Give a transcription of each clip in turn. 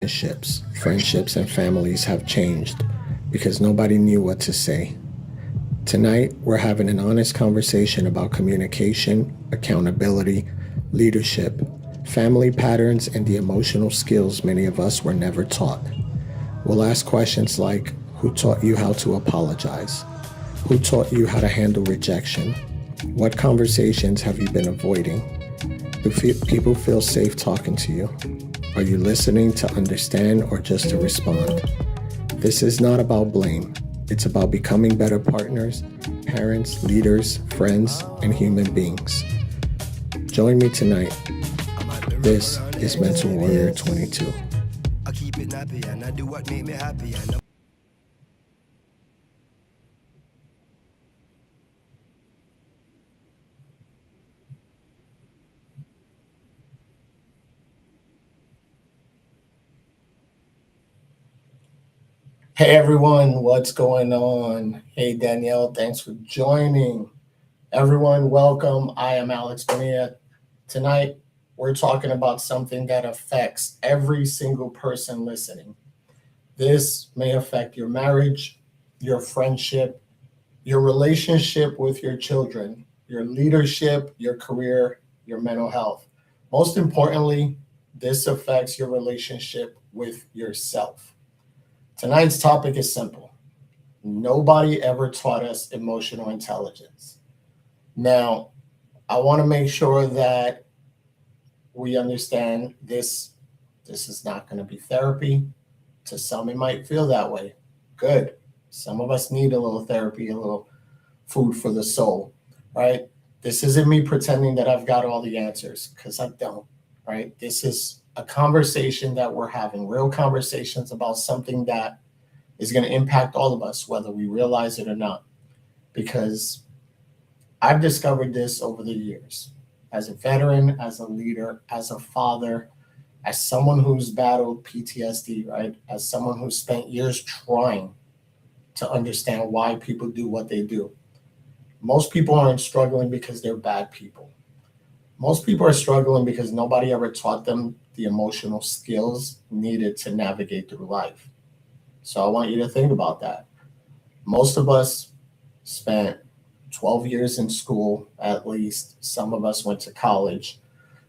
relationships, friendships, and families have changed because nobody knew what to say. Tonight, we're having an honest conversation about communication, accountability, leadership, family patterns, and the emotional skills many of us were never taught. We'll ask questions like: who taught you how to apologize? Who taught you how to handle rejection? What conversations have you been avoiding? Do people feel safe talking to you? Are you listening to understand or just to respond? This is not about blame. It's about becoming better partners, parents, leaders, friends, and human beings. Join me tonight. This is Mental Warrior 22. I keep it nappy and I do what make me happy and Hey everyone, what's going on? Hey Danielle, thanks for joining. Everyone, welcome. I am Alex Bonilla. Tonight, we're talking about something that affects every single person listening. This may affect your marriage, your friendship, your relationship with your children, your leadership, your career, your mental health. Most importantly, this affects your relationship with yourself. Tonight's topic is simple. Nobody ever taught us emotional intelligence. Now, I want to make sure that we understand this. This is not going to be therapy. To some, it might feel that way. Good. Some of us need a little therapy, a little food for the soul, right? This isn't me pretending that I've got all the answers because I don't, right? This is a conversation that we're having, real conversations about something that is going to impact all of us, whether we realize it or not. Because I've discovered this over the years as a veteran, as a leader, as a father, as someone who's battled PTSD, right? As someone who's spent years trying to understand why people do what they do. Most people aren't struggling because they're bad people. Most people are struggling because nobody ever taught them the emotional skills needed to navigate through life. So I want you to think about that. Most of us spent 12 years in school, at least. Some of us went to college.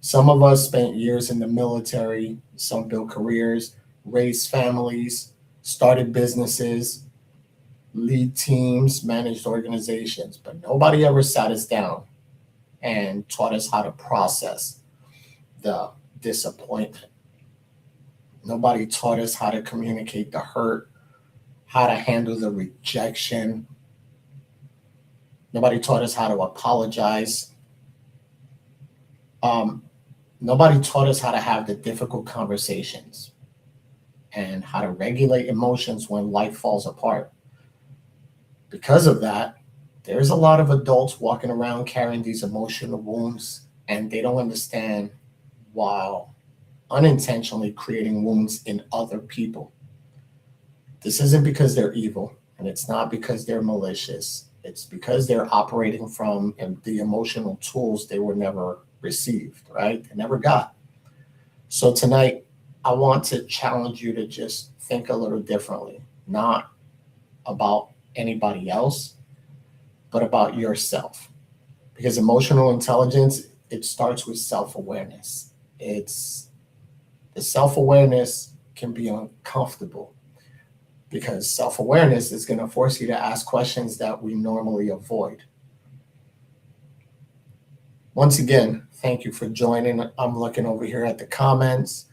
Some of us spent years in the military. Some built careers, raised families, started businesses, lead teams, managed organizations. But nobody ever sat us down and taught us how to process the disappointment. Nobody taught us how to communicate the hurt, how to handle the rejection. Nobody taught us how to apologize. Um, Nobody taught us how to have the difficult conversations and how to regulate emotions when life falls apart. Because of that, there's a lot of adults walking around carrying these emotional wounds and they don't understand while unintentionally creating wounds in other people. This isn't because they're evil and it's not because they're malicious. It's because they're operating from the emotional tools they were never received, right? They never got. So tonight, I want to challenge you to just think a little differently, not about anybody else, but about yourself. Because emotional intelligence, it starts with self awareness. It's the self awareness can be uncomfortable because self awareness is going to force you to ask questions that we normally avoid. Once again, thank you for joining. I'm looking over here at the comments.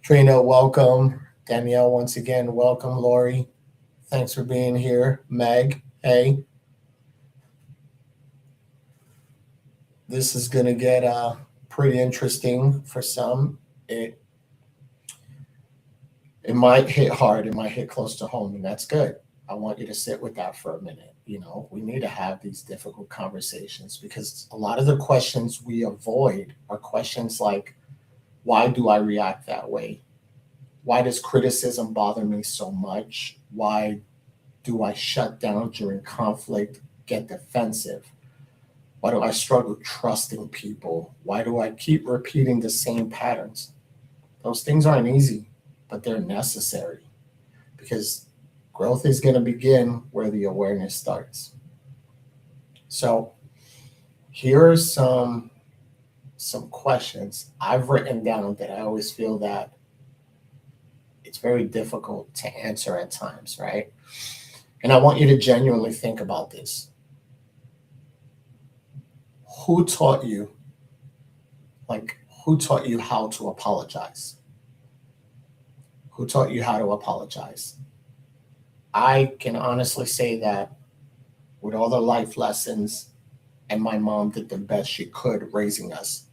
Trina, welcome. Danielle, once again, welcome. Lori, thanks for being here. Meg, hey. This is going to get pretty interesting for some. It might hit hard, it might hit close to home, and that's good. I want you to sit with that for a minute. We need to have these difficult conversations because a lot of the questions we avoid are questions like, why do I react that way? Why does criticism bother me so much? Why do I shut down during conflict, get defensive? Why do I struggle trusting people? Why do I keep repeating the same patterns? Those things aren't easy, but they're necessary because growth is going to begin where the awareness starts. So here are some questions I've written down that I always feel that it's very difficult to answer at times, right? And I want you to genuinely think about this. Who taught you, who taught you how to apologize? Who taught you how to apologize? I can honestly say that with all the life lessons, and my mom did the best she could raising us,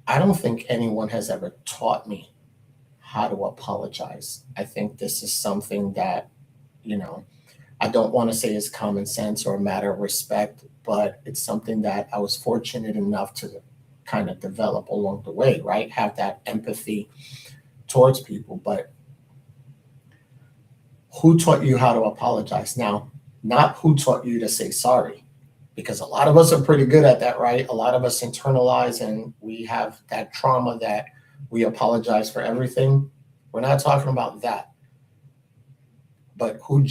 I don't think anyone has ever taught me how to apologize. I think this is something that, you know, I don't want to say is common sense or a matter of respect, but it's something that I was fortunate enough to kind of develop along the way, right? Have that empathy towards people. But who taught you how to apologize? Now, not who taught you to say sorry, because a lot of us are pretty good at that, right? A lot of us internalize and we have that trauma that we apologize for everything. We're not talking about that. But who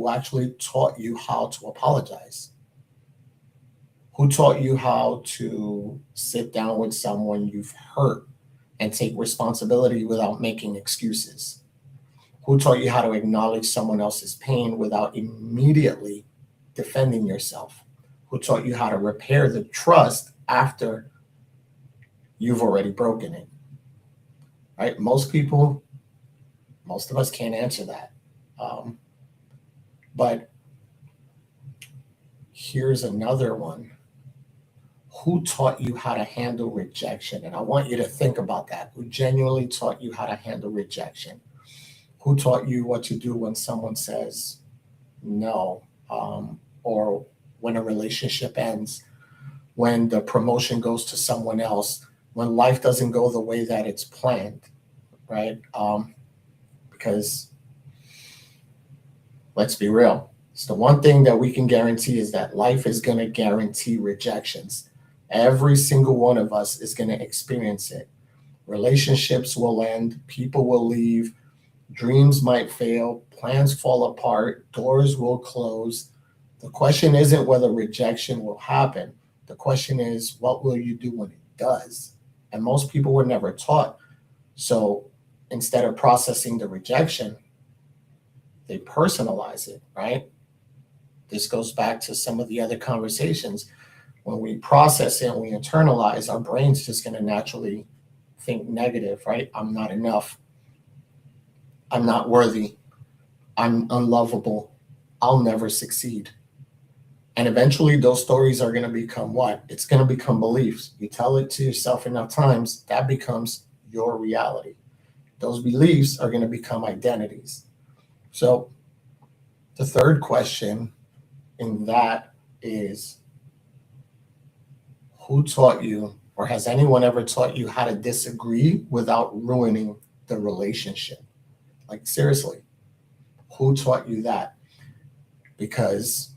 actually taught you how to apologize? Who taught you how to sit down with someone you've hurt and take responsibility without making excuses? Who taught you how to acknowledge someone else's pain without immediately defending yourself? Who taught you how to repair the trust after you've already broken it? Right? Most of us can't answer that. But here's another one. Who taught you how to handle rejection? And I want you to think about that. Who genuinely taught you how to handle rejection? Who taught you what to do when someone says no, or when a relationship ends, when the promotion goes to someone else, when life doesn't go the way that it's planned, right? Because let's be real. It's the one thing that we can guarantee is that life is going to guarantee rejections. Every single one of us is going to experience it. Relationships will end, people will leave, dreams might fail, plans fall apart, doors will close. The question isn't whether rejection will happen. The question is, what will you do when it does? And most people were never taught. So instead of processing the rejection, they personalize it, right? This goes back to some of the other conversations. When we process it and we internalize, our brain's just going to naturally think negative, right? I'm not enough. I'm not worthy. I'm unlovable. I'll never succeed. And eventually those stories are going to become what? It's going to become beliefs. You tell it to yourself enough times, that becomes your reality. Those beliefs are going to become identities. So the third question in that is, who taught you, or has anyone ever taught you how to disagree without ruining the relationship? Like, seriously, who taught you that? Because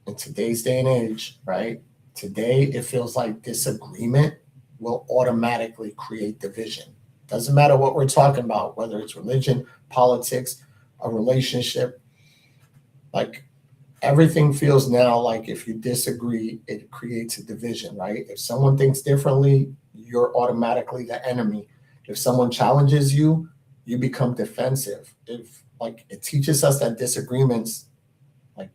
in today's day and age, right? Today, it feels like disagreement will automatically create division. Doesn't matter what we're talking about, whether it's religion, politics, a relationship. Like, everything feels now like if you disagree, it creates a division, right? If someone thinks differently, you're automatically the enemy. If someone challenges you, you become defensive. If, like, it teaches us that disagreements, like,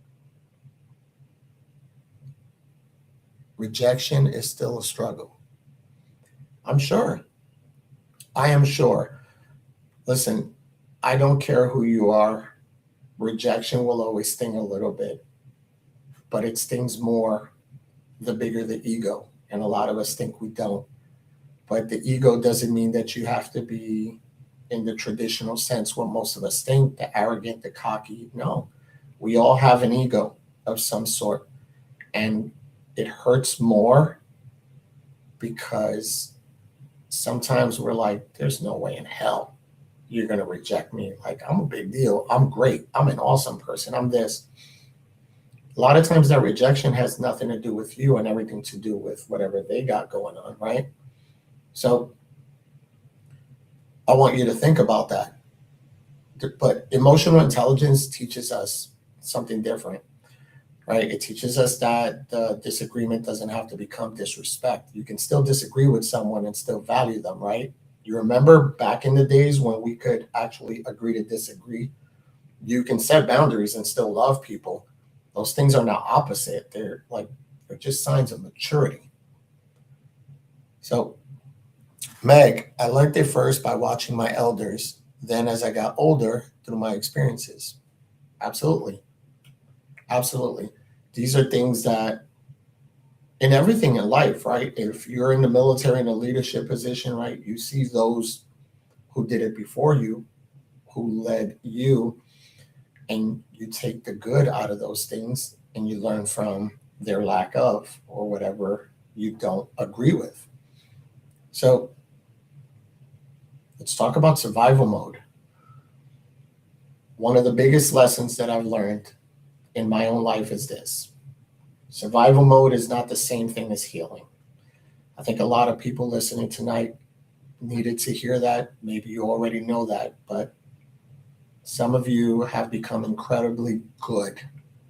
rejection is still a struggle. I'm sure. I am sure. Listen, I don't care who you are. Rejection will always sting a little bit, but it stings more the bigger the ego. And a lot of us think we don't. But the ego doesn't mean that you have to be, in the traditional sense, what most of us think, the arrogant, the cocky. No, we all have an ego of some sort. And it hurts more because sometimes we're like, there's no way in hell you're going to reject me. Like, I'm a big deal. I'm great. I'm an awesome person. I'm this. A lot of times that rejection has nothing to do with you and everything to do with whatever they got going on, right? So I want you to think about that. But emotional intelligence teaches us something different, right? It teaches us that the disagreement doesn't have to become disrespect. You can still disagree with someone and still value them, right? You remember back in the days when we could actually agree to disagree? You can set boundaries and still love people. Those things are not opposite. They're just signs of maturity. So, Meg, I learned it first by watching my elders, then as I got older through my experiences. Absolutely. Absolutely. These are things that in everything in life, right? If you're in the military in a leadership position, right, you see those who did it before you, who led you, and you take the good out of those things and you learn from their lack of or whatever you don't agree with. So let's talk about survival mode. One of the biggest lessons that I've learned in my own life is this: survival mode is not the same thing as healing. I think a lot of people listening tonight needed to hear that. Maybe you already know that, but some of you have become incredibly good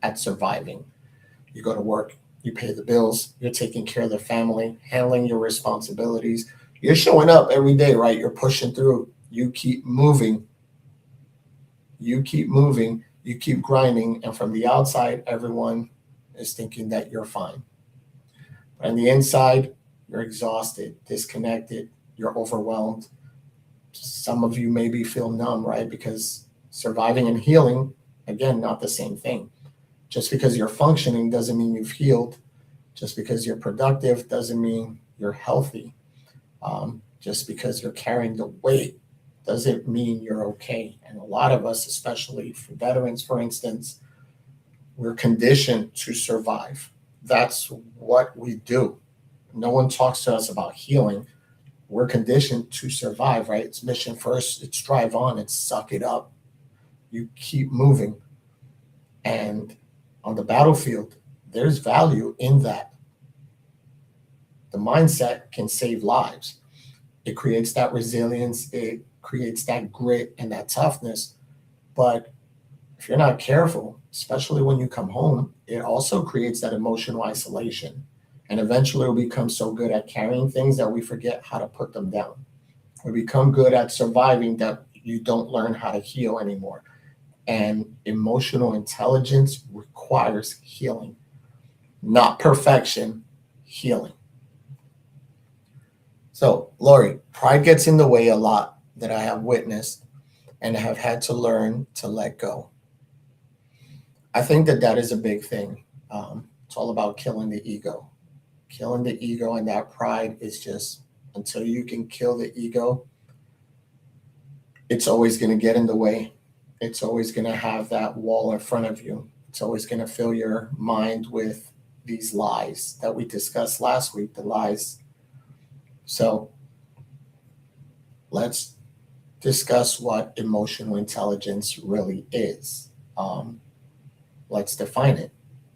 at surviving. You go to work, you pay the bills, you're taking care of the family, handling your responsibilities. You're showing up every day, right? You're pushing through. You keep moving. You keep moving. You keep grinding. And from the outside, everyone is thinking that you're fine. But on the inside, you're exhausted, disconnected, you're overwhelmed. Some of you maybe feel numb, right? Because surviving and healing, again, not the same thing. Just because you're functioning doesn't mean you've healed. Just because you're productive doesn't mean you're healthy. Just because you're carrying the weight doesn't mean you're okay. And a lot of us, especially for veterans, for instance, we're conditioned to survive. That's what we do. No one talks to us about healing. We're conditioned to survive, right? It's mission first, it's drive on, it's suck it up. You keep moving. And on the battlefield, there's value in that. The mindset can save lives. It creates that resilience, it creates that grit and that toughness. But if you're not careful, especially when you come home, it also creates that emotional isolation. And eventually we become so good at carrying things that we forget how to put them down. We become good at surviving that you don't learn how to heal anymore. And emotional intelligence requires healing, not perfection, healing. So, Lori, pride gets in the way a lot that I have witnessed and have had to learn to let go. I think that that is a big thing. It's all about killing the ego. Killing the ego and that pride is just until you can kill the ego, it's always going to get in the way. It's always going to have that wall in front of you. It's always going to fill your mind with these lies that we discussed last week, the lies. So let's discuss what emotional intelligence really is. Um, let's define it.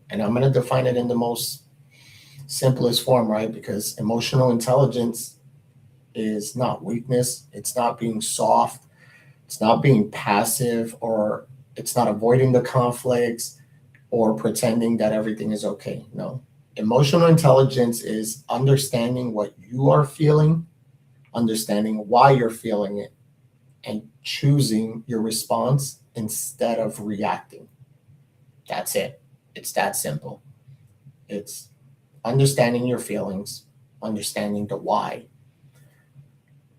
And I'm going to define it in the most simplest form, right? Because emotional intelligence is not weakness, it's not being soft, it's not being passive, or it's not avoiding the conflicts or pretending that everything is okay. No. Emotional intelligence is understanding what you are feeling, understanding why you're feeling it, and choosing your response instead of reacting. That's it. It's that simple. It's understanding your feelings, understanding the why.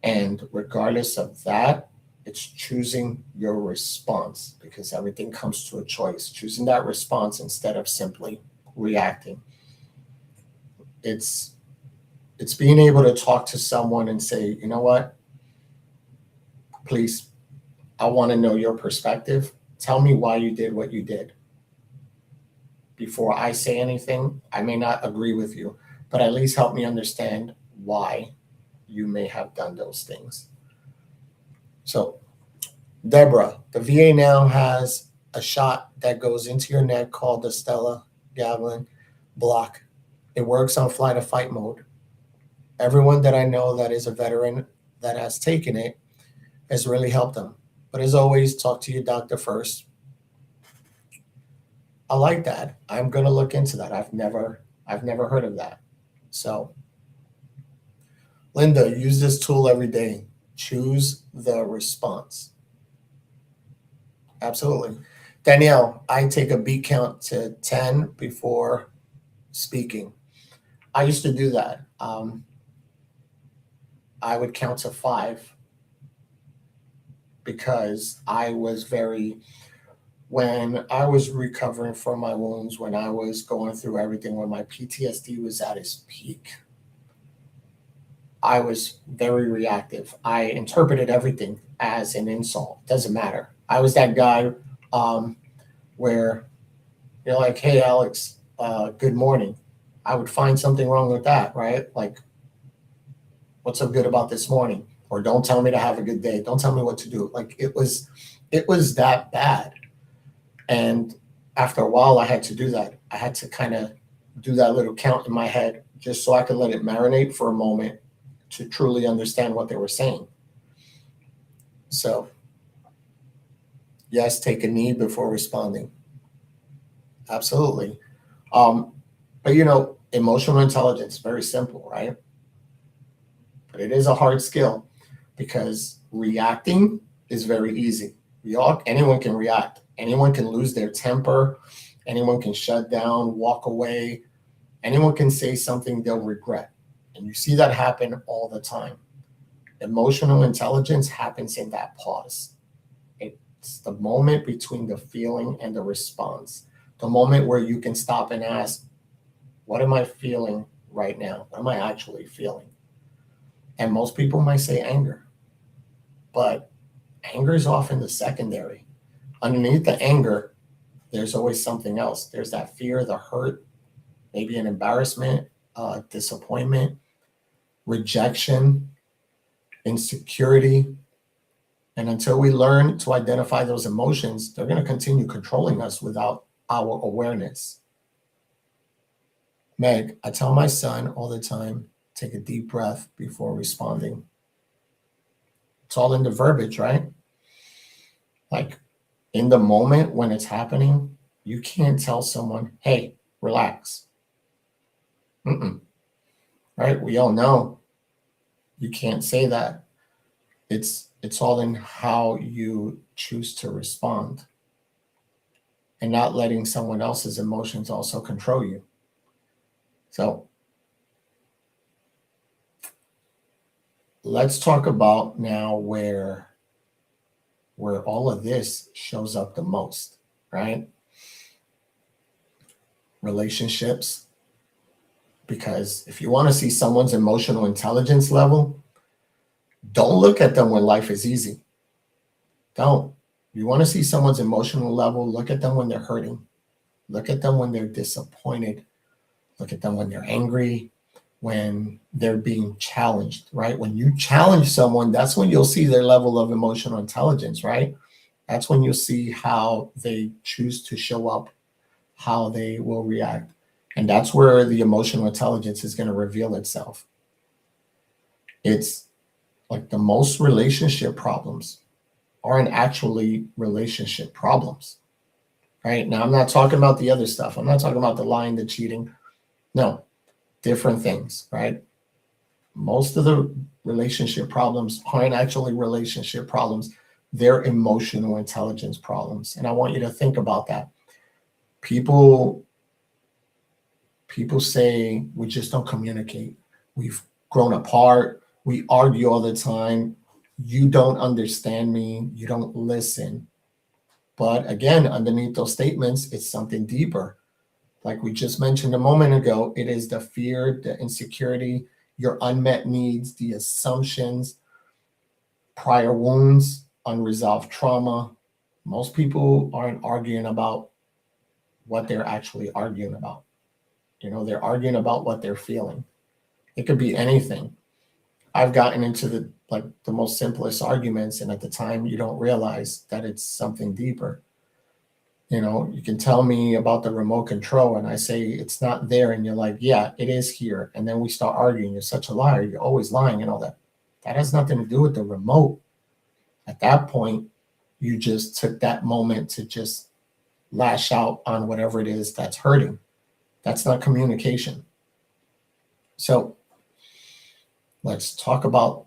And regardless of that, it's choosing your response because everything comes to a choice. Choosing that response instead of simply reacting. It's it's being able to talk to someone and say, you know what, please, I want to know your perspective. Tell me why you did what you did. Before I say anything, I may not agree with you, but at least help me understand why you may have done those things. So, Deborah, the VA now has a shot that goes into your neck called the Stella Gavelin block. It works on flight or fight mode. Everyone that I know that is a veteran that has taken it has really helped them. But as always, talk to your doctor first. I like that. I'm gonna look into that. I've never heard of that. So, Linda, use this tool every day. Choose the response. Absolutely. Danielle, I take a beat count to 10 before speaking. I used to do that. I would count to 5 because when I was recovering from my wounds, when I was going through everything, when my PTSD was at its peak, I was very reactive. I interpreted everything as an insult. Doesn't matter. I was that guy um, where you're like, "Hey, Alex, good morning." I would find something wrong with that, right? Like, what's so good about this morning? Or don't tell me to have a good day. Don't tell me what to do. Like it was that bad. And after a while, I had to do that. I had to kind of do that little count in my head just so I could let it marinate for a moment to truly understand what they were saying. So, yes, take a knee before responding. Absolutely. Um, but emotional intelligence, very simple, right? But it is a hard skill because reacting is very easy. Anyone can react. Anyone can lose their temper. Anyone can shut down, walk away. Anyone can say something they'll regret. And you see that happen all the time. Emotional intelligence happens in that pause. It's the moment between the feeling and the response. The moment where you can stop and ask, what am I feeling right now? What am I actually feeling? And most people might say anger, but anger is often the secondary. Underneath the anger, there's always something else. There's that fear, the hurt, maybe an embarrassment, disappointment, rejection, insecurity. And until we learn to identify those emotions, they're going to continue controlling us without our awareness. Meg, I tell my son all the time, take a deep breath before responding. It's all in the verbiage, right? Like in the moment when it's happening, you can't tell someone, hey, relax. Mm-mm. Right? We all know you can't say that. It's all in how you choose to respond and not letting someone else's emotions also control you. So let's talk about now where all of this shows up the most, right? Relationships. Because if you want to see someone's emotional intelligence level, don't look at them when life is easy. Don't. You want to see someone's emotional level, look at them when they're hurting. Look at them when they're disappointed. Look at them when they're angry, when they're being challenged, right? When you challenge someone, that's when you'll see their level of emotional intelligence, right? That's when you'll see how they choose to show up, how they will react. And that's where the emotional intelligence is going to reveal itself. It's like the most relationship problems aren't actually relationship problems, right? Now, I'm not talking about the other stuff. I'm not talking about the lying, the cheating. No, different things, right? Most of the relationship problems aren't actually relationship problems. They're emotional intelligence problems. And I want you to think about that. People say we just don't communicate. We've grown apart. We argue all the time. You don't understand me. You don't listen. But again, underneath those statements, it's something deeper. Like we just mentioned a moment ago, it is the fear, the insecurity, your unmet needs, the assumptions, prior wounds, unresolved trauma. Most people aren't arguing about what they're actually arguing about. They're arguing about what they're feeling. It could be anything. I've gotten into the most simplest arguments, and at the time you don't realize that it's something deeper. You can tell me about the remote control and I say it's not there, and you're like, yeah, it is here. And then we start arguing. You're such a liar. You're always lying and all that. That has nothing to do with the remote. At that point, you just took that moment to just lash out on whatever it is that's hurting. That's not communication. So let's talk about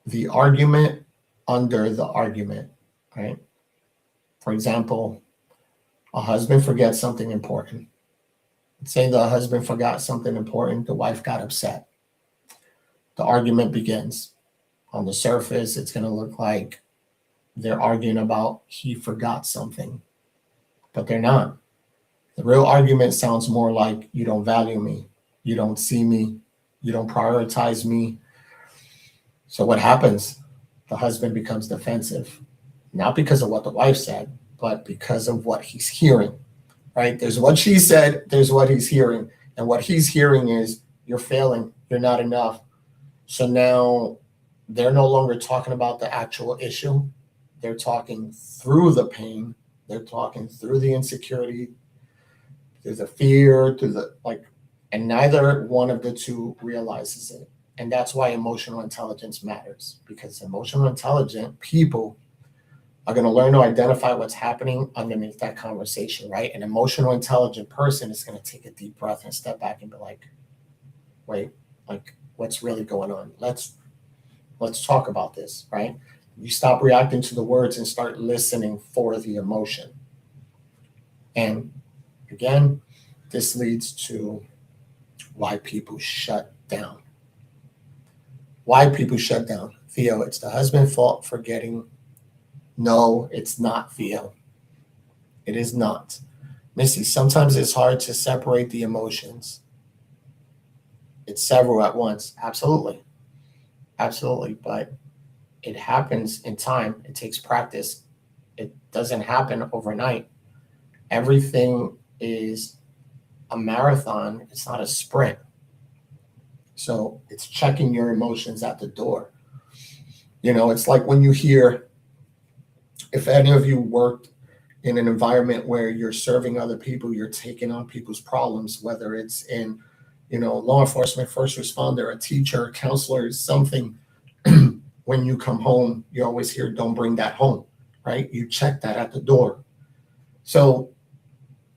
the argument under the argument, right? For example, a husband forgets something important. Say the husband forgot something important, the wife got upset. The argument begins. On the surface, it's going to look like they're arguing about he forgot something, but they're not. The real argument sounds more like you don't value me, you don't see me, you don't prioritize me. So what happens? The husband becomes defensive, not because of what the wife said, but because of what he's hearing, right? There's what she said, there's what he's hearing. And what he's hearing is you're failing, you're not enough. So now they're no longer talking about the actual issue. They're talking through the pain. They're talking through the insecurity, through the fear, through the and neither one of the two realizes it. And that's why emotional intelligence matters, because emotional intelligent people are going to learn to identify what's happening underneath that conversation, right? An emotional intelligent person is going to take a deep breath and step back and be like, wait, what's really going on? Let's talk about this, right? You stop reacting to the words and start listening for the emotion. And again, this leads to why people shut down. Why people shut down. Theo, it's the husband's fault for getting. No, it's not, Theo. It is not. Missy, sometimes it's hard to separate the emotions. It's several at once. Absolutely. Absolutely. But it happens in time. It takes practice. It doesn't happen overnight. Everything is a marathon. It's not a sprint. So it's checking your emotions at the door. It's like when you hear, if any of you worked in an environment where you're serving other people, you're taking on people's problems, whether it's in, law enforcement, first responder, a teacher, a counselor, something. When you come home, you always hear, don't bring that home, right? You check that at the door. So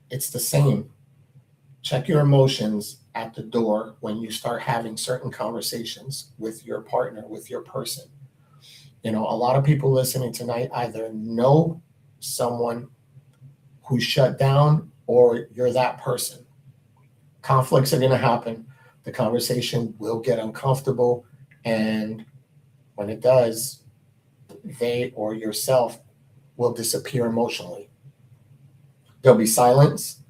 it's the same. Check your emotions at the door when you start having certain conversations with your partner, with your person. A lot of people listening tonight either know someone who's shut down or you're that person. Conflicts are going to happen. The conversation will get uncomfortable. And when it does, they or yourself will disappear emotionally. There'll be silence.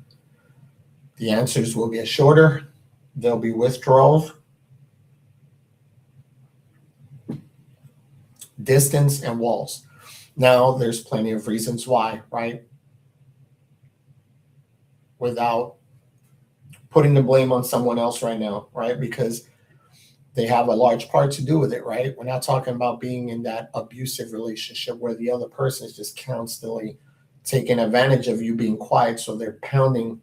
The answers will get shorter. There'll be withdrawals, distance, and walls. Now, there's plenty of reasons why, right? Without putting the blame on someone else right now, right? Because they have a large part to do with it, right? We're not talking about being in that abusive relationship where the other person is just constantly taking advantage of you being quiet, so they're pounding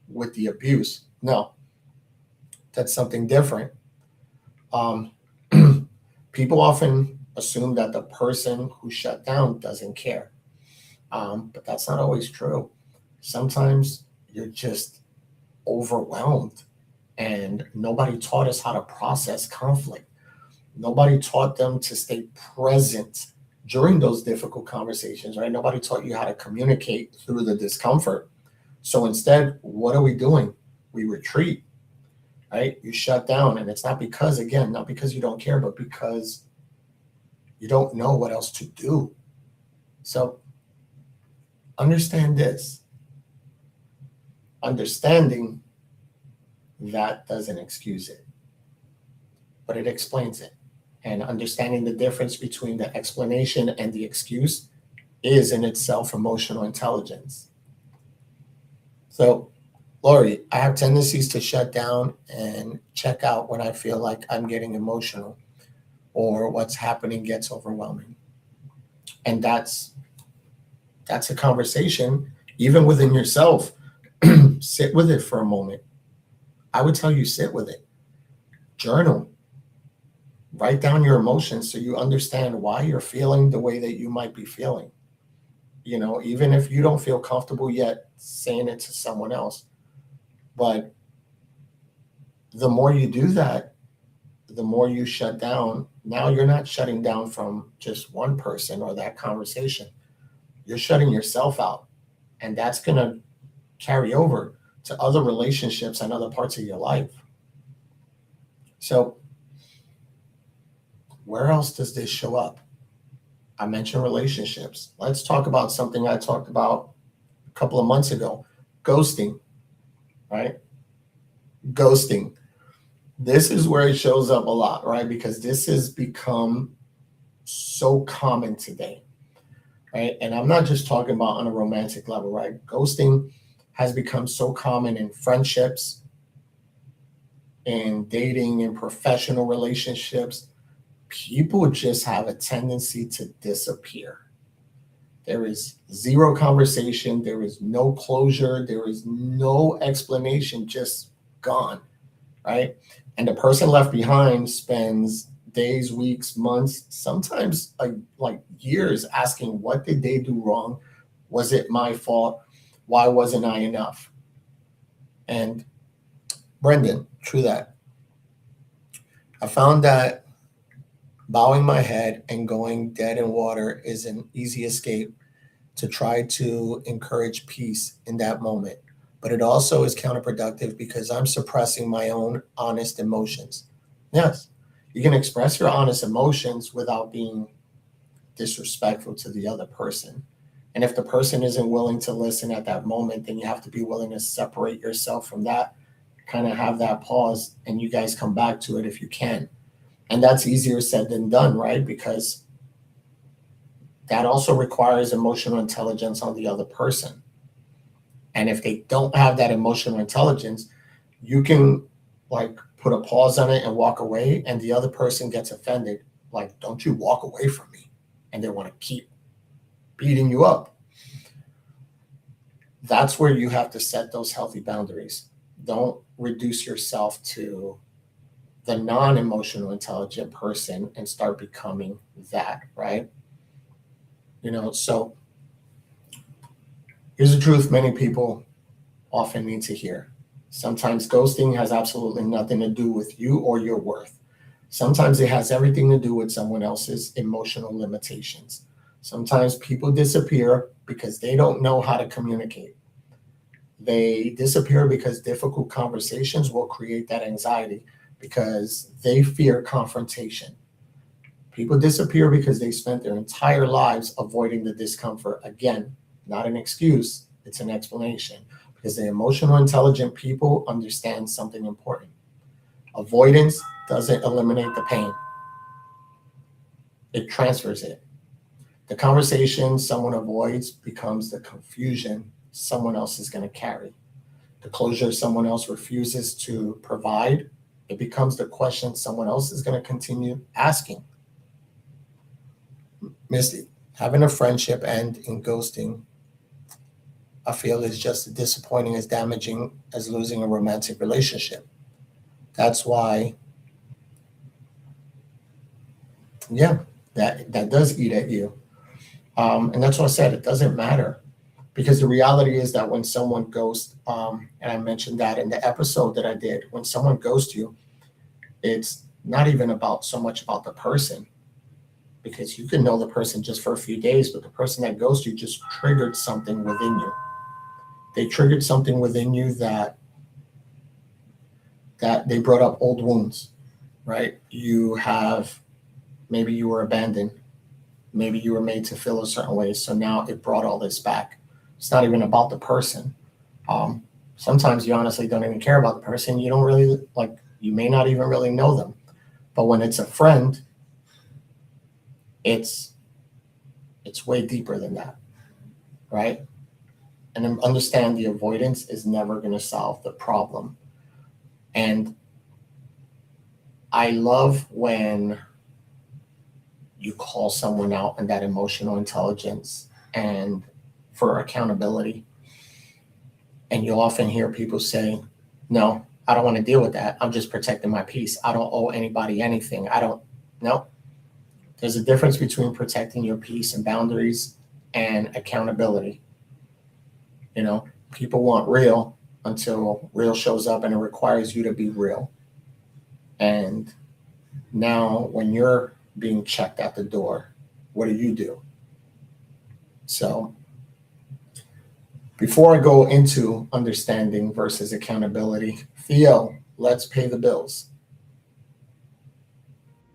with the abuse. No, that's something different. People often assume that the person who shut down doesn't care, but that's not always true. Sometimes you're just overwhelmed, and nobody taught us how to process conflict. Nobody taught them to stay present during those difficult conversations, right? Nobody taught you how to communicate through the discomfort. So instead, what are we doing? We retreat, right? You shut down, and it's not because you don't care, but because you don't know what else to do. So understand this. Understanding that doesn't excuse it, but it explains it. And understanding the difference between the explanation and the excuse is in itself emotional intelligence. So, Lori, I have tendencies to shut down and check out when I feel like I'm getting emotional or what's happening gets overwhelming. And that's a conversation, even within yourself. Sit with it for a moment. I would tell you, sit with it. Journal. Write down your emotions so you understand why you're feeling the way that you might be feeling. Even if you don't feel comfortable yet saying it to someone else. But the more you do that, the more you shut down. Now you're not shutting down from just one person or that conversation. You're shutting yourself out. And that's going to carry over to other relationships and other parts of your life. So, where else does this show up? I mentioned relationships. Let's talk about something I talked about a couple of months ago, ghosting, right? Ghosting. This is where it shows up a lot, right? Because this has become so common today, right? And I'm not just talking about on a romantic level, right? Ghosting has become so common in friendships, in dating, in professional relationships. People just have a tendency to disappear. There is zero conversation. There is no closure. There is no explanation, just gone, right? And the person left behind spends days, weeks, months, sometimes like years asking, what did they do wrong? Was it my fault? Why wasn't I enough? And Brendan, true that. I found that bowing my head and going dead in water is an easy escape to try to encourage peace in that moment. But it also is counterproductive because I'm suppressing my own honest emotions. Yes, you can express your honest emotions without being disrespectful to the other person. And if the person isn't willing to listen at that moment, then you have to be willing to separate yourself from that, kind of have that pause, and you guys come back to it if you can. And that's easier said than done, right? Because that also requires emotional intelligence on the other person. And if they don't have that emotional intelligence, you can like put a pause on it and walk away, and the other person gets offended. Like, don't you walk away from me? And they want to keep beating you up. That's where you have to set those healthy boundaries. Don't reduce yourself to the non-emotional intelligent person and start becoming that, right? So here's the truth many people often need to hear. Sometimes ghosting has absolutely nothing to do with you or your worth. Sometimes it has everything to do with someone else's emotional limitations. Sometimes people disappear because they don't know how to communicate. They disappear because difficult conversations will create that anxiety because they fear confrontation. People disappear because they spent their entire lives avoiding the discomfort. Again, not an excuse, it's an explanation. Because the emotional intelligent people understand something important. Avoidance doesn't eliminate the pain, it transfers it. The conversation someone avoids becomes the confusion someone else is going to carry. The closure someone else refuses to provide, it becomes the question someone else is going to continue asking. Misty, having a friendship end in ghosting, I feel, is just as disappointing, as damaging as losing a romantic relationship. That's why, yeah, that does eat at you. And that's what I said. It doesn't matter because the reality is that when someone ghosts, and I mentioned that in the episode that I did, when someone ghosts you, it's not even about so much about the person because you can know the person just for a few days, but the person that ghosts you just triggered something within you. They triggered something within you that they brought up old wounds, right? Maybe you were abandoned. Maybe you were made to feel a certain way. So now it brought all this back. It's not even about the person. Sometimes you honestly don't even care about the person. You don't really you may not even really know them. But when it's a friend, it's way deeper than that, right? And understand the avoidance is never going to solve the problem. And I love when you call someone out on that emotional intelligence and for accountability. And you'll often hear people say, no, I don't want to deal with that. I'm just protecting my peace. I don't owe anybody anything. I don't. No, there's a difference between protecting your peace and boundaries and accountability. You know, people want real until real shows up and it requires you to be real. And now, when you're being checked at the door, what do? So, before I go into understanding versus accountability, Theo, let's pay the bills.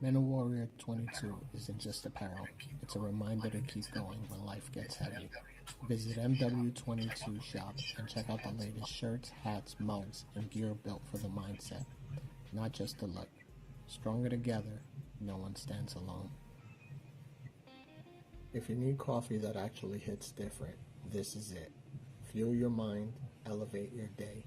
Men of Warrior 22 isn't just apparel, it's a reminder to keep going when life gets heavy. Visit MW22 shop and check out the latest shirts, hats, mugs, and gear built for the mindset, not just the look. Stronger together, no one stands alone. If you need coffee that actually hits different, this is it. Fuel your mind, elevate your day.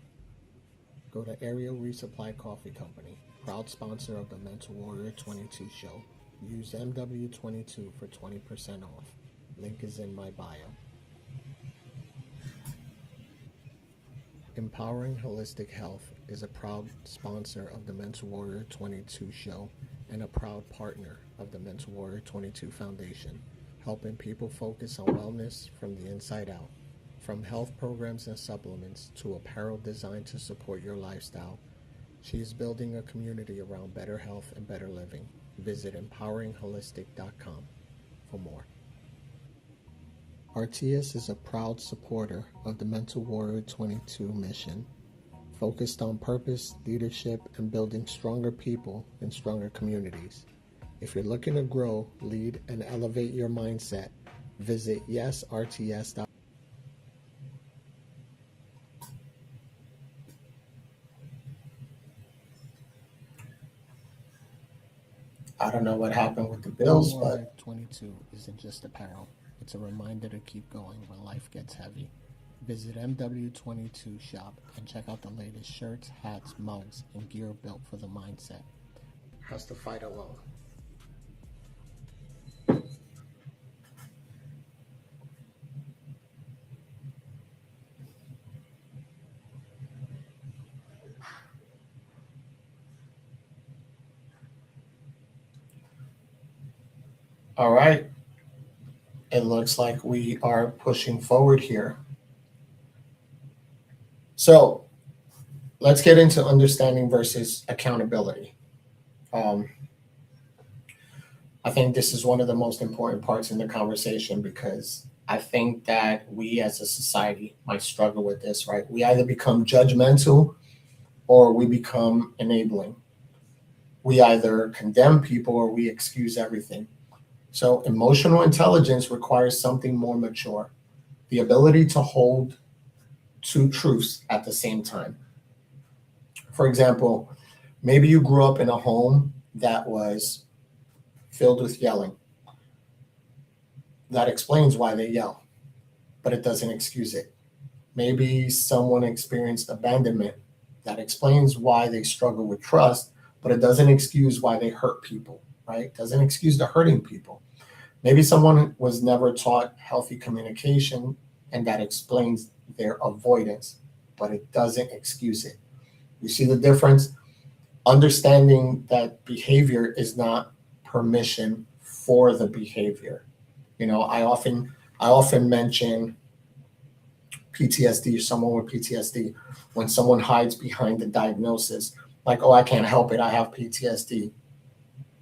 Go to Aerial Resupply Coffee Company, proud sponsor of the Mental Warrior 22 show. Use MW22 for 20% off. Link is in my bio. Empowering Holistic Health is a proud sponsor of the Mental Warrior 22 show and a proud partner of the Mental Warrior 22 Foundation, helping people focus on wellness from the inside out. From health programs and supplements to apparel designed to support your lifestyle, she is building a community around better health and better living. Visit empoweringholistic.com for more. RTS is a proud supporter of the Mental Warrior 22 mission, focused on purpose, leadership, and building stronger people and stronger communities. If you're looking to grow, lead, and elevate your mindset, visit yesrts.com. I don't know what happened with the bills, but Warrior 22 isn't just apparel, it's a reminder to keep going when life gets heavy. Visit MW22 shop and check out the latest shirts, hats, mugs, and gear built for the mindset. has to fight alone. All right. It looks like we are pushing forward here. So let's get into understanding versus accountability. Um, I think this is one of the most important parts in the conversation because I think that we as a society might struggle with this, right? We either become judgmental or we become enabling. We either condemn people or we excuse everything. So emotional intelligence requires something more mature, the ability to hold two truths at the same time. For example, maybe you grew up in a home that was filled with yelling. That explains why they yell, but it doesn't excuse it. Maybe someone experienced abandonment. That explains why they struggle with trust, but it doesn't excuse why they hurt people, right? Doesn't excuse the hurting people. Maybe someone was never taught healthy communication, and that explains their avoidance, but it doesn't excuse it. You see the difference? Understanding that behavior is not permission for the behavior. You know, I often mention PTSD, someone with PTSD, when someone hides behind the diagnosis, like, oh, I can't help it, I have PTSD.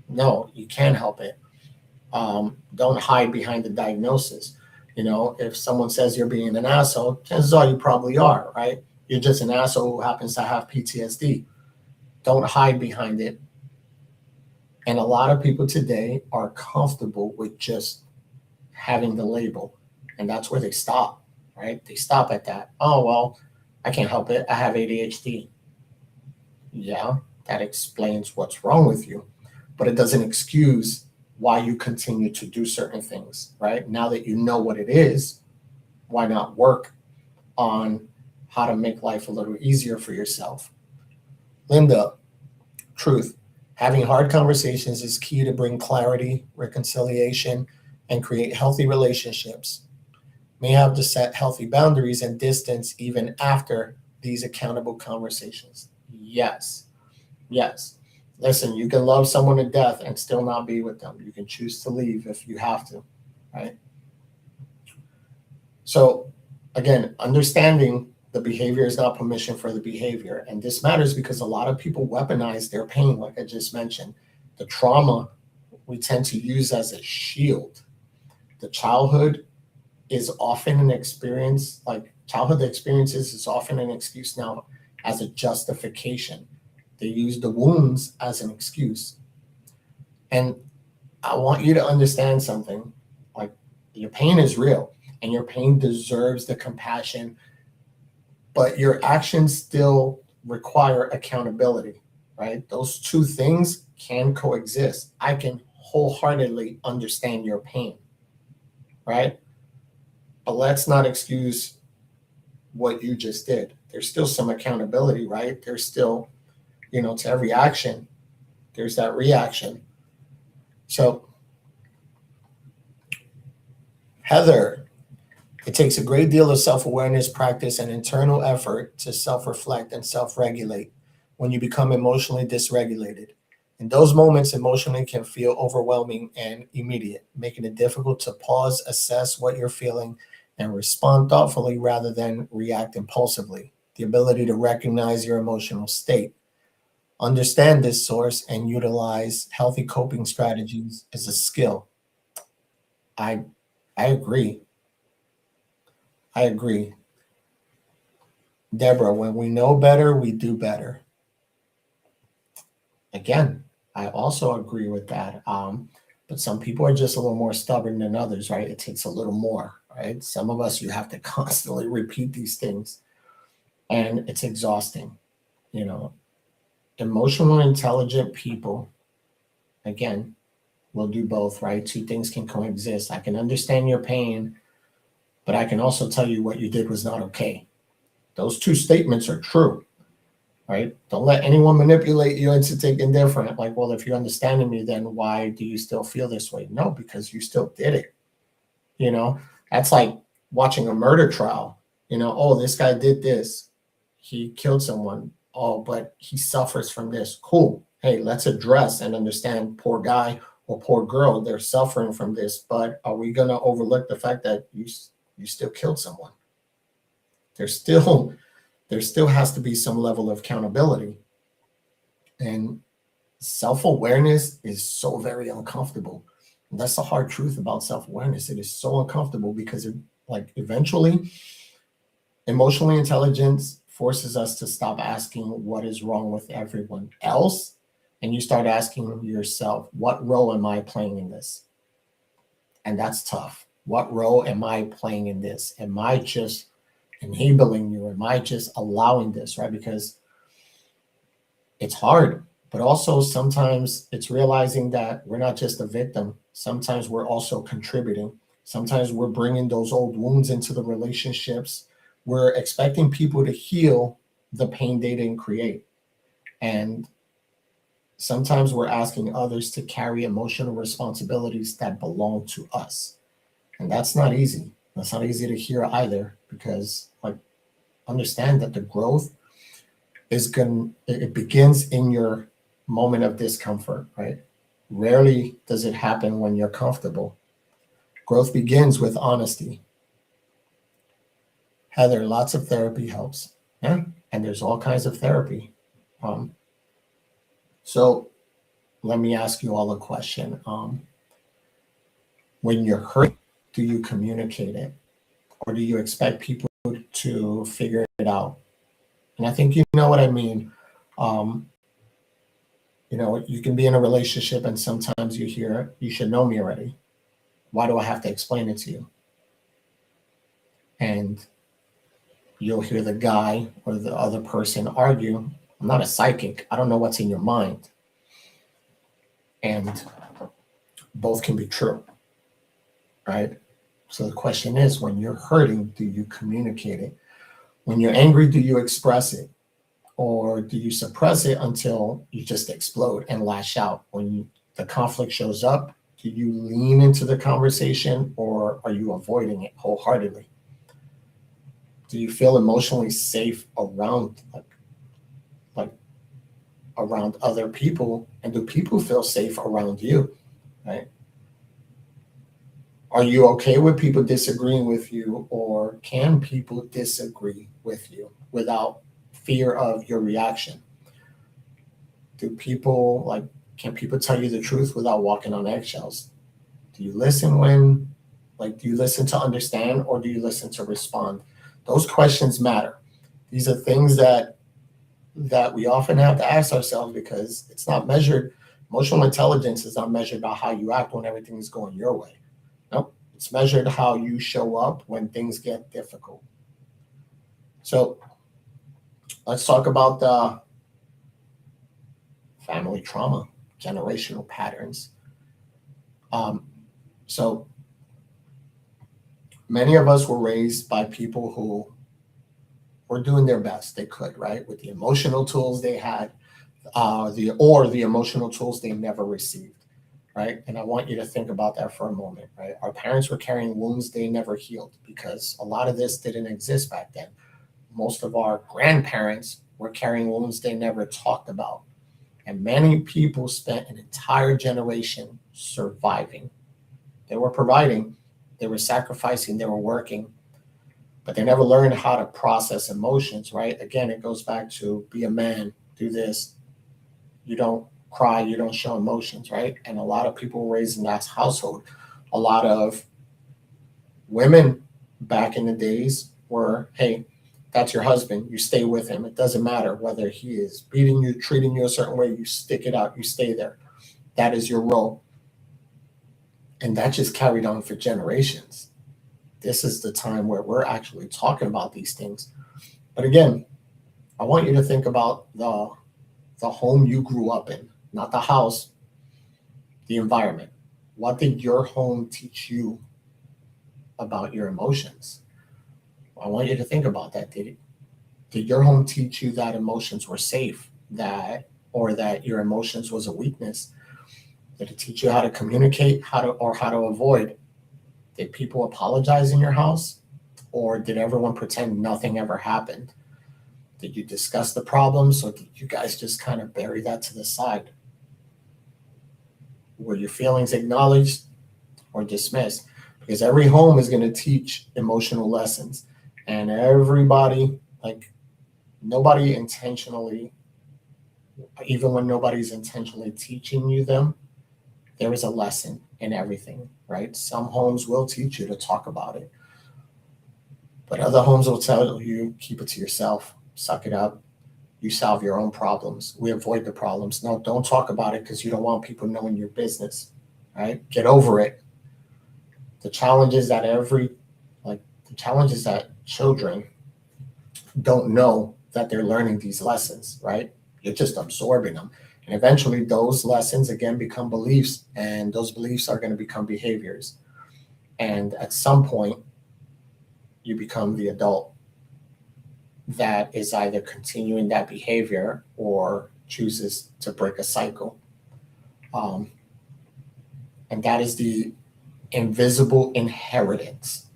No, you can help it. Don't hide behind the diagnosis. You know, if someone says you're being an asshole, chances are you probably are, right? You're just an asshole who happens to have PTSD. Don't hide behind it. And a lot of people today are comfortable with just having the label. And that's where they stop, right? They stop at that. Oh, well, I can't help it. I have ADHD. Yeah, that explains what's wrong with you, but it doesn't excuse why you continue to do certain things, right? Now that you know what it is, why not work on how to make life a little easier for yourself? Linda, truth. Having hard conversations is key to bring clarity, reconciliation, and create healthy relationships. May have to set healthy boundaries and distance even after these accountable conversations. Yes, yes. Listen, you can love someone to death and still not be with them. You can choose to leave if you have to, right? So again, understanding the behavior is not permission for the behavior. And this matters because a lot of people weaponize their pain, like I just mentioned. The trauma we tend to use as a shield. The childhood is often an experience, like childhood experiences is often an excuse now as a justification. They use the wounds as an excuse. And I want you to understand something, like your pain is real and your pain deserves the compassion, but your actions still require accountability, right? Those two things can coexist. I can wholeheartedly understand your pain, right? But let's not excuse what you just did. There's still some accountability, right? There's still, to every action, there's that reaction. So, Heather, it takes a great deal of self awareness, practice, and internal effort to self reflect and self regulate when you become emotionally dysregulated. In those moments, emotionally can feel overwhelming and immediate, making it difficult to pause, assess what you're feeling, and respond thoughtfully rather than react impulsively. The ability to recognize your emotional state, understand this source, and utilize healthy coping strategies is a skill. I I agree. I agree. Deborah, when we know better, we do better. Again, I also agree with that. But some people are just a little more stubborn than others, right? It takes a little more, right? Some of us, you have to constantly repeat these things, and it's exhausting. You know, Emotionally intelligent people, again, will do both, right? Two things can coexist. I can understand your pain, but I can also tell you what you did was not okay. Those two statements are true, right? Don't let anyone manipulate you into thinking different. Like, well, if you're understanding me, then why do you still feel this way? No, because you still did it. You know, that's like watching a murder trial. Oh, this guy did this. He killed someone. Oh, but he suffers from this. Cool. Hey, let's address and understand poor guy or poor girl. They're suffering from this, but are we going to overlook the fact that you still killed someone? There's still there still has to be some level of accountability. And self-awareness is so very uncomfortable. And that's the hard truth about self-awareness. It is so uncomfortable because eventually emotionally intelligence forces us to stop asking what is wrong with everyone else. And you start asking yourself, what role am I playing in this? And that's tough. What role am I playing in this? Am I just enabling you? Am I just allowing this, right? Because it's hard, but also sometimes it's realizing that we're not just a victim. Sometimes we're also contributing. Sometimes we're bringing those old wounds into the relationships. We're expecting people to heal the pain they didn't create. And sometimes we're asking others to carry emotional responsibilities that belong to us. And that's not easy. That's not easy to hear either, because understand that the growth it begins in your moment of discomfort, right? Rarely does it happen when you're comfortable. Growth begins with honesty. Heather, lots of therapy helps. Yeah. And there's all kinds of therapy. Um, so let me ask you all a question. When you're hurt, do you communicate it, or do you expect people to figure it out? And I think you know what I mean. Um, you can be in a relationship and sometimes you hear, you should know me already. Why do I have to explain it to you? And you'll hear the guy or the other person argue, I'm not a psychic. I don't know what's in your mind. And both can be true, right? So the question is, when you're hurting, do you communicate it? When you're angry, do you express it? Or do you suppress it until you just explode and lash out? When the conflict shows up, do you lean into the conversation, or are you avoiding it wholeheartedly? Do you feel emotionally safe around like around other people, and do people feel safe around you, right? Are you okay with people disagreeing with you, or can people disagree with you without fear of your reaction? Do people can people tell you the truth without walking on eggshells? Do you listen do you listen to understand, or do you listen to respond? Those questions matter. These are things that we often have to ask ourselves, because it's not measured. Emotional intelligence is not measured by how you act when everything is going your way. Nope. It's measured how you show up when things get difficult. So let's talk about the family trauma, generational patterns. So many of us were raised by people who were doing their best they could, right, with the emotional tools they had, the emotional tools they never received, right? And I want you to think about that for a moment, right? Our parents were carrying wounds they never healed, because a lot of this didn't exist back then. Most of our grandparents were carrying wounds they never talked about. And many people spent an entire generation surviving. They were providing, they were sacrificing, they were working, but they never learned how to process emotions, right? Again, it goes back to be a man, do this. You don't cry, you don't show emotions, right? And a lot of people were raised in that household. A lot of women back in the days were, hey, that's your husband, you stay with him. It doesn't matter whether he is beating you, treating you a certain way, you stick it out, you stay there. That is your role. And that just carried on for generations. This is the time where we're actually talking about these things. But again, I want you to think about the home you grew up in, not the house, the environment. What did your home teach you about your emotions? I want you to think about that. Did your home teach you that emotions were safe, or that your emotions was a weakness? Did it teach you how to communicate, how to avoid? Did people apologize in your house, or did everyone pretend nothing ever happened? Did you discuss the problems, or did you guys just kind of bury that to the side? Were your feelings acknowledged or dismissed? Because every home is going to teach emotional lessons, and nobody intentionally, even when nobody's intentionally teaching you them, there is a lesson in everything, right? Some homes will teach you to talk about it, but other homes will tell you, keep it to yourself, suck it up. You solve your own problems. We avoid the problems. No, don't talk about it, because you don't want people knowing your business, right? Get over it. The challenge is that children don't know that they're learning these lessons, right? You're just absorbing them. And eventually those lessons again become beliefs, and those beliefs are going to become behaviors. And at some point, you become the adult that is either continuing that behavior or chooses to break a cycle. And that is the invisible inheritance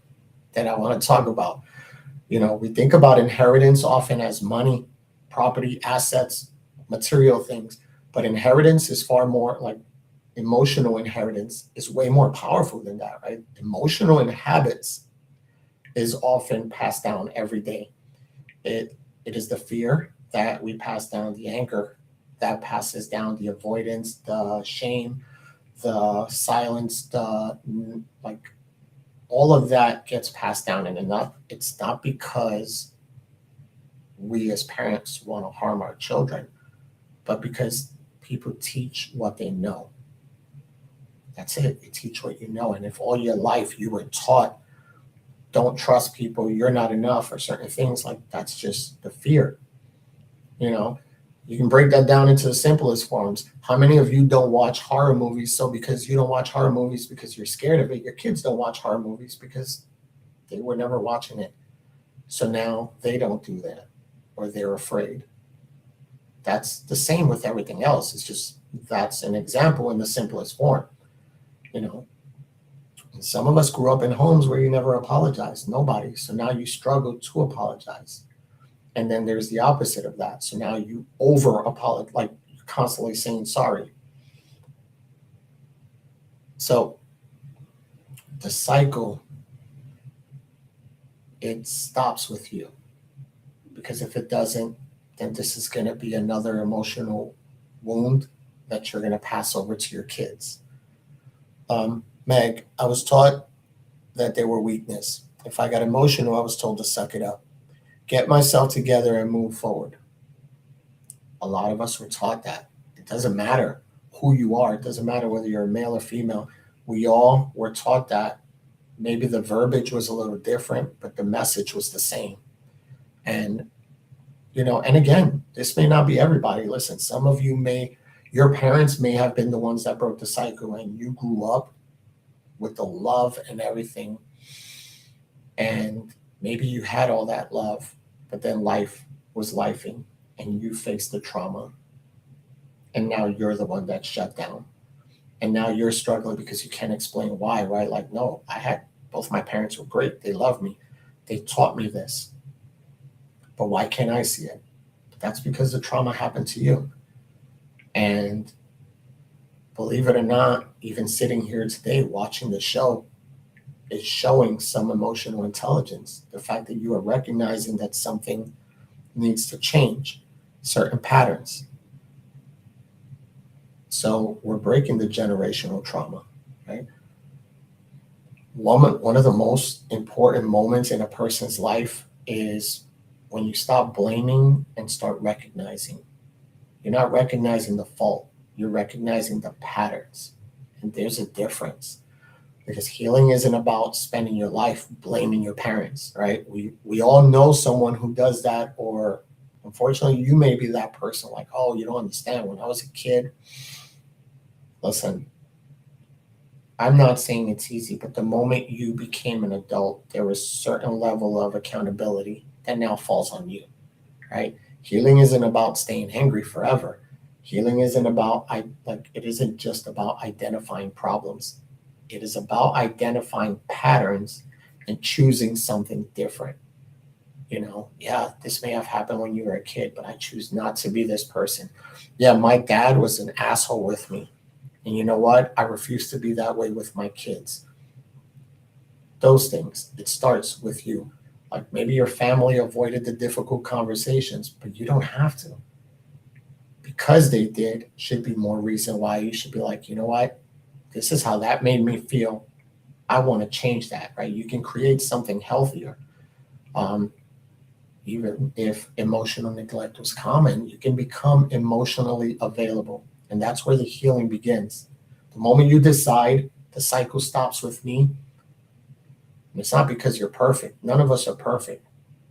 that I want to talk about. We think about inheritance often as money, property, assets, material things, but inheritance is far more like emotional inheritance is way more powerful than that, right? Emotional inhabits is often passed down every day. It is the fear that we pass down, the anger that passes down, the avoidance, the shame, the silence, all of that gets passed down. And it's not because we as parents want to harm our children, but because people teach what they know. That's it. You teach what you know. And if all your life you were taught, don't trust people, you're not enough, or certain things, that's just the fear. You can break that down into the simplest forms. How many of you don't watch horror movies? So because you don't watch horror movies because you're scared of it, your kids don't watch horror movies because they were never watching it. So now they don't do that, or they're afraid. That's the same with everything else. It's just, that's an example in the simplest form. Some of us grew up in homes where you never apologized, nobody. So now you struggle to apologize. And then there's the opposite of that. So now you over apologize, You're constantly saying sorry. So the cycle, it stops with you, because if it doesn't, then this is going to be another emotional wound that you're going to pass over to your kids. Meg, I was taught that they were weakness. If I got emotional, I was told to suck it up, get myself together and move forward. A lot of us were taught that. It doesn't matter who you are, it doesn't matter whether you're a male or female. We all were taught that. Maybe the verbiage was a little different, but the message was the same. And, and again, this may not be everybody. Listen, some of you your parents may have been the ones that broke the cycle, and you grew up with the love and everything. And maybe you had all that love, but then life was lifing and you faced the trauma. And now you're the one that's shut down. And now you're struggling because you can't explain why, right? Like, no, both my parents were great. They loved me. They taught me this. But why can't I see it? That's because the trauma happened to you. And believe it or not, even sitting here today watching the show is showing some emotional intelligence. The fact that you are recognizing that something needs to change, certain patterns. So we're breaking the generational trauma, right? One of the most important moments in a person's life is when you stop blaming and start recognizing. You're not recognizing the fault, you're recognizing the patterns. And there's a difference, because healing isn't about spending your life blaming your parents, right? We all know someone who does that, or unfortunately, you may be that person. Like, oh, you don't understand. When I was a kid, listen, I'm not saying it's easy, but the moment you became an adult, there was a certain level of accountability that now falls on you, right? Healing isn't about staying angry forever. Healing isn't about, it isn't just about identifying problems. It is about identifying patterns and choosing something different. Yeah, this may have happened when you were a kid, but I choose not to be this person. Yeah, my dad was an asshole with me. And you know what? I refuse to be that way with my kids. Those things, it starts with you. Like, maybe your family avoided the difficult conversations, but you don't have to. Because they did, should be more reason why you should be like, you know what? This is how that made me feel. I want to change that, right? You can create something healthier. Even if emotional neglect was common, you can become emotionally available. And that's where the healing begins. The moment you decide the cycle stops with me, and it's not because you're perfect. None of us are perfect.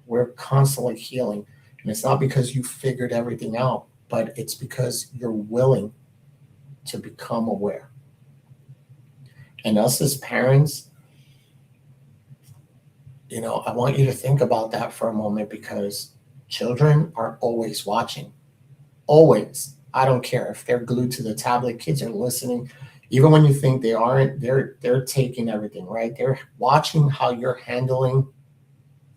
We're constantly healing. And it's not because you figured everything out, but it's because you're willing to become aware. And us as parents, I want you to think about that for a moment, because children are always watching. Always. I don't care if they're glued to the tablet, kids are listening. Even when you think they aren't, they're taking everything, right? They're watching how you're handling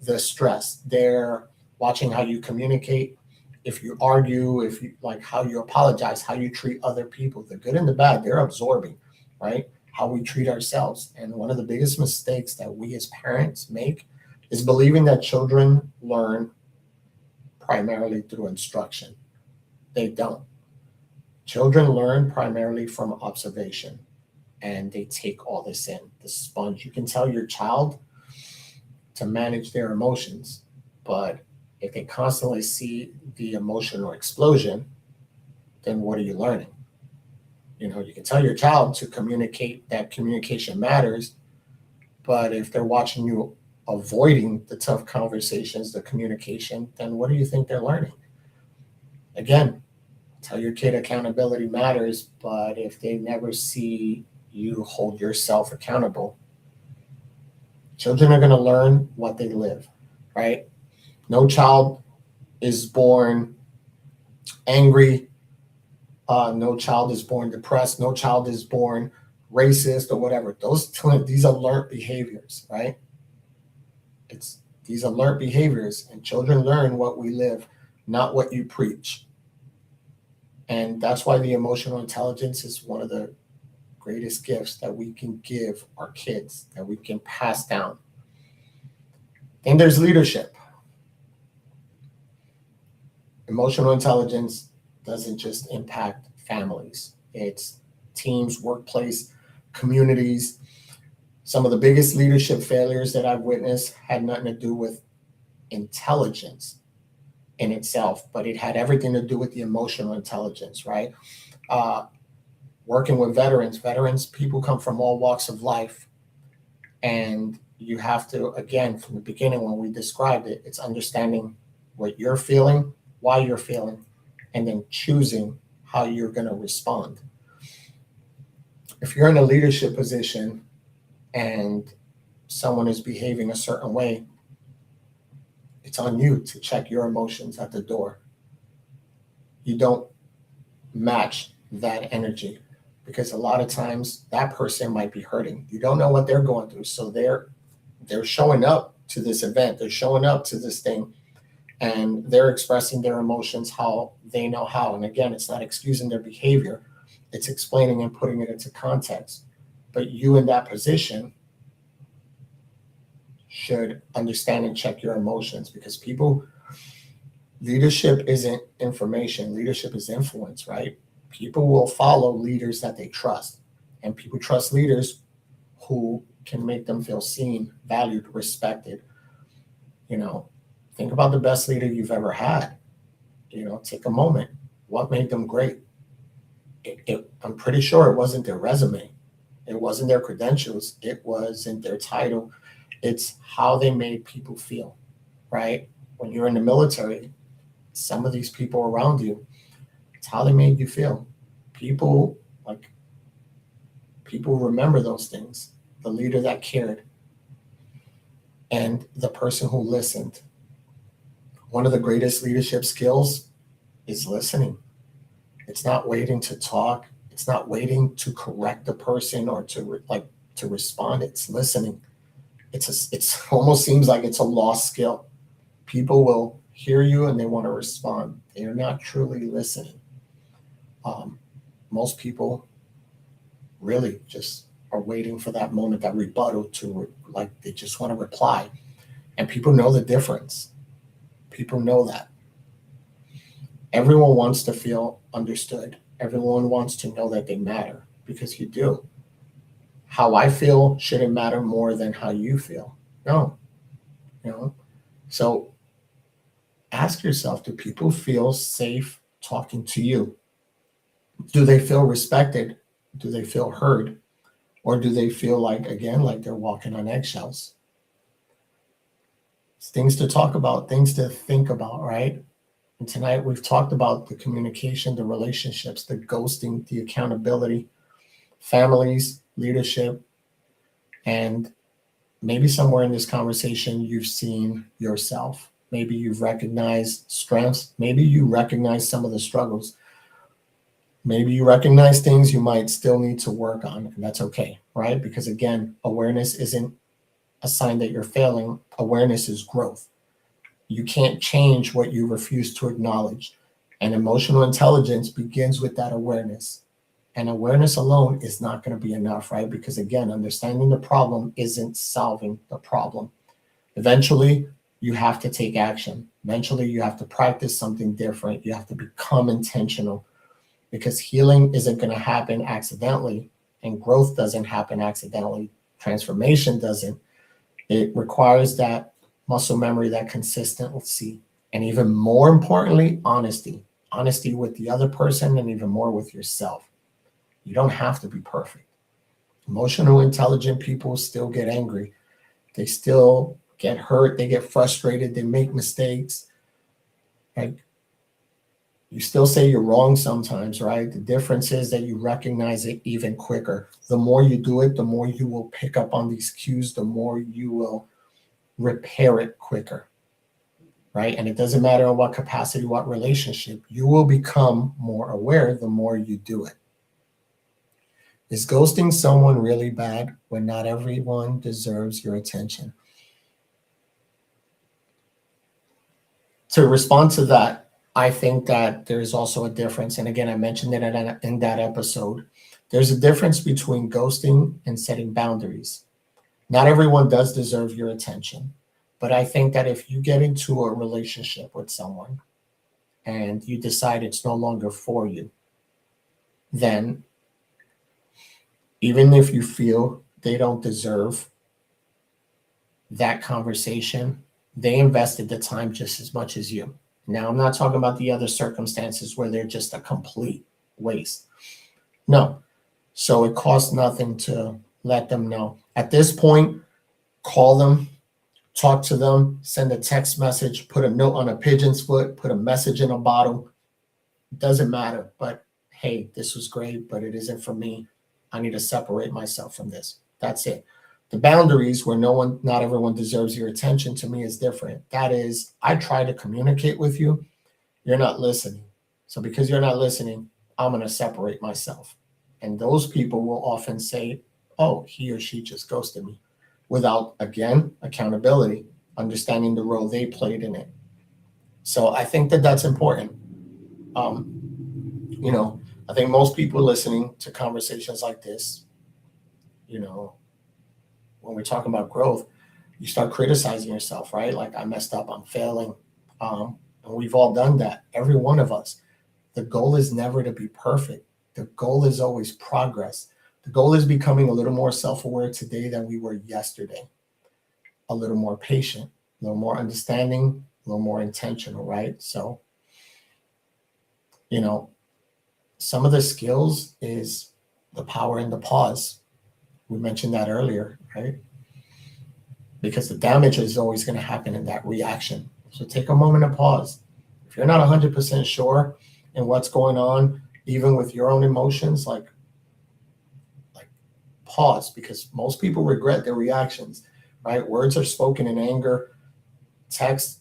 the stress. They're watching how you communicate. If you argue, if you how you apologize, how you treat other people, the good and the bad, they're absorbing, right? How we treat ourselves. And one of the biggest mistakes that we as parents make is believing that children learn primarily through instruction. They don't. Children learn primarily from observation, and they take all this in. The sponge. You can tell your child to manage their emotions, but if they constantly see the emotional explosion, then what are you learning? You can tell your child to communicate, that communication matters, but if they're watching you avoiding the tough conversations, the communication, then what do you think they're learning? Again, tell your kid accountability matters, but if they never see you hold yourself accountable, children are going to learn what they live, right? No child is born angry. No child is born depressed. No child is born racist or whatever. These are learned behaviors, right? It's these are learned behaviors, and children learn what we live, not what you preach. And that's why the emotional intelligence is one of the greatest gifts that we can give our kids, that we can pass down. And there's leadership. Emotional intelligence doesn't just impact families, it's teams, workplace, communities. Some of the biggest leadership failures that I've witnessed had nothing to do with intelligence in itself, but it had everything to do with the emotional intelligence, right? Uh, Working with veterans, people come from all walks of life. And you have to, again, from the beginning when we described it, it's understanding what you're feeling, why you're feeling, and then choosing how you're going to respond. If you're in a leadership position and someone is behaving a certain way, it's on you to check your emotions at the door. You don't match that energy because a lot of times that person might be hurting. You don't know what they're going through. So they're showing up to this event, they're showing up to this thing, and they're expressing their emotions how they know how. And again, it's not excusing their behavior, it's explaining and putting it into context. But you in that position should understand and check your emotions because leadership isn't information, leadership is influence, right? People will follow leaders that they trust, and people trust leaders who can make them feel seen, valued, respected. You know, think about the best leader you've ever had. Take a moment. What made them great? I'm pretty sure it wasn't their resume. It wasn't their credentials. It wasn't their title. It's how they made people feel, right? When you're in the military, some of these people around you, it's how they made you feel. People remember those things. The leader that cared and the person who listened. One of the greatest leadership skills is listening. It's not waiting to talk. It's not waiting to correct the person or to respond. It's listening. It's almost seems like it's a lost skill. People will hear you and they want to respond. They're not truly listening. Most people really just are waiting for that moment, that rebuttal they just want to reply. And people know the difference. People know that. Everyone wants to feel understood. Everyone wants to know that they matter because you do. How I feel shouldn't matter more than how you feel. No, So ask yourself, do people feel safe talking to you? Do they feel respected? Do they feel heard? Or do they feel like they're walking on eggshells? It's things to talk about, things to think about, right? And tonight we've talked about the communication, the relationships, the ghosting, the accountability, families, leadership, and maybe somewhere in this conversation you've seen yourself. Maybe you've recognized strengths. Maybe you recognize some of the struggles. Maybe you recognize things you might still need to work on, and that's okay, right? Because again, awareness isn't a sign that you're failing. Awareness is growth. You can't change what you refuse to acknowledge. And emotional intelligence begins with that awareness. And awareness alone is not going to be enough, right? Because again, understanding the problem isn't solving the problem. Eventually, you have to take action. Eventually, you have to practice something different. You have to become intentional because healing isn't going to happen accidentally and growth doesn't happen accidentally. Transformation doesn't. It requires that muscle memory, that consistency, and even more importantly, honesty. Honesty with the other person and even more with yourself. You don't have to be perfect. Emotional, intelligent people still get angry. They still get hurt. They get frustrated. They make mistakes. Like, you still say you're wrong sometimes, right? The difference is that you recognize it even quicker. The more you do it, the more you will pick up on these cues, the more you will repair it quicker, right? And it doesn't matter in what capacity, what relationship, you will become more aware the more you do it. Is ghosting someone really bad when not everyone deserves your attention? To respond to that, I think that there's also a difference. And again, I mentioned it in that episode. There's a difference between ghosting and setting boundaries. Not everyone does deserve your attention. But I think that if you get into a relationship with someone and you decide it's no longer for you, then even if you feel they don't deserve that conversation, they invested the time just as much as you. Now, I'm not talking about the other circumstances where they're just a complete waste. No. So it costs nothing to let them know. At this point, call them, talk to them, send a text message, put a note on a pigeon's foot, put a message in a bottle. It doesn't matter. But hey, this was great, but it isn't for me. I need to separate myself from this. That's it. The boundaries where not everyone deserves your attention to me is different. That is, I try to communicate with you. You're not listening. So because you're not listening, I'm going to separate myself. And those people will often say, oh, he or she just ghosted me, without, again, accountability, understanding the role they played in it. So I think that that's important. I think most people listening to conversations like this, when we're talking about growth, you start criticizing yourself, right? Like, I messed up, I'm failing. And we've all done that, every one of us. The goal is never to be perfect. The goal is always progress. The goal is becoming a little more self-aware today than we were yesterday, a little more patient, a little more understanding, a little more intentional, right? So, some of the skills is the power in the pause. We mentioned that earlier, right? Because the damage is always going to happen in that reaction. So take a moment to pause. If you're not 100% sure in what's going on, even with your own emotions, like pause, because most people regret their reactions, right? Words are spoken in anger, texts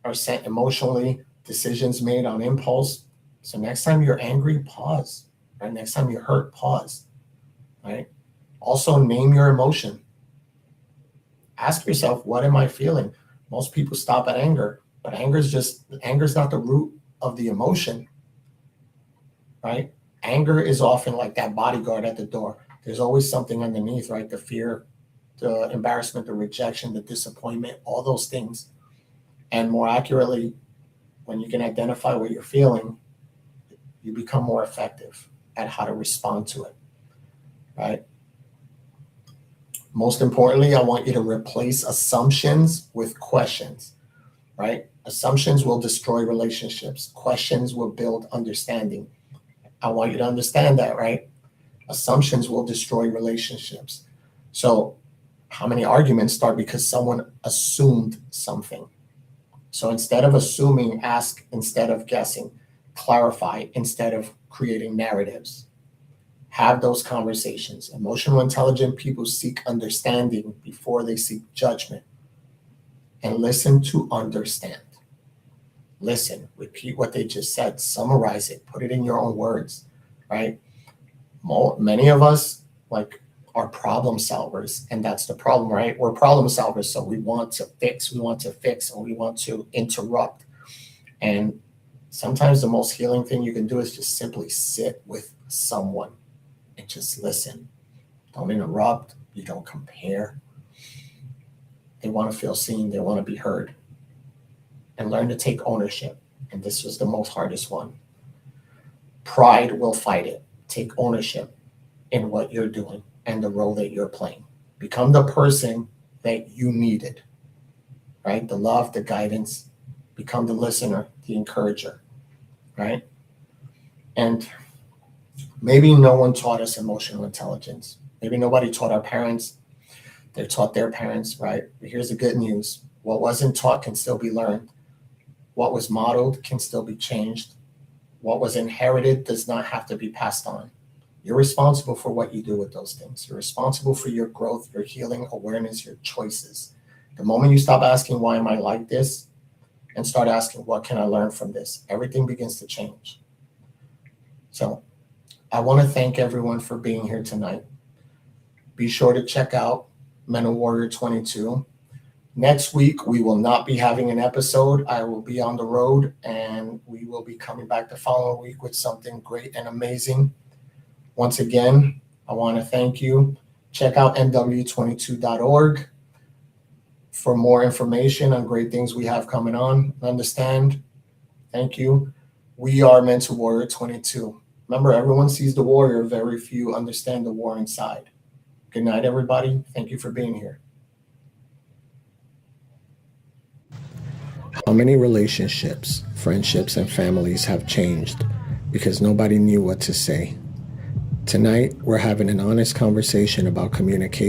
are sent emotionally, decisions made on impulse. So next time you're angry, pause, right? Next time you're hurt, pause, right? Also name your emotion. Ask yourself, what am I feeling? Most people stop at anger, but anger is not the root of the emotion, right? Anger is often like that bodyguard at the door. There's always something underneath, right? The fear, the embarrassment, the rejection, the disappointment, all those things. And more accurately, when you can identify what you're feeling, you become more effective at how to respond to it, right? Most importantly, I want you to replace assumptions with questions, right? Assumptions will destroy relationships. Questions will build understanding. I want you to understand that, right? Assumptions will destroy relationships. So how many arguments start because someone assumed something? So instead of assuming, ask instead of guessing, clarify instead of creating narratives. Have those conversations. Emotional intelligent people seek understanding before they seek judgment. And listen to understand. Listen, repeat what they just said, summarize it, put it in your own words, right? Many of us are problem solvers, and that's the problem, right? We're problem solvers, so we want to fix, or we want to interrupt. And sometimes the most healing thing you can do is just simply sit with someone and just listen. Don't interrupt. You don't compare. They want to feel seen. They want to be heard. And learn to take ownership. And this was the most hardest one. Pride will fight it. Take ownership in what you're doing and the role that you're playing. Become the person that you needed, right? The love, the guidance. Become the listener, the encourager, right? And maybe no one taught us emotional intelligence. Maybe nobody taught our parents. They taught their parents, right? But here's the good news. What wasn't taught can still be learned. What was modeled can still be changed. What was inherited does not have to be passed on. You're responsible for what you do with those things. You're responsible for your growth, your healing, awareness, your choices. The moment you stop asking, why am I like this? And start asking, what can I learn from this? Everything begins to change. So I want to thank everyone for being here tonight. Be sure to check out Mental Warrior 22. Next week, we will not be having an episode. I will be on the road, and we will be coming back the following week with something great and amazing. Once again, I want to thank you. Check out nw22.org for more information on great things we have coming on. Understand? Thank you. We are Mental Warrior 22. Remember, everyone sees the warrior, very few understand the war inside. Good night, everybody. Thank you for being here. How many relationships, friendships, and families have changed because nobody knew what to say? Tonight, we're having an honest conversation about communication.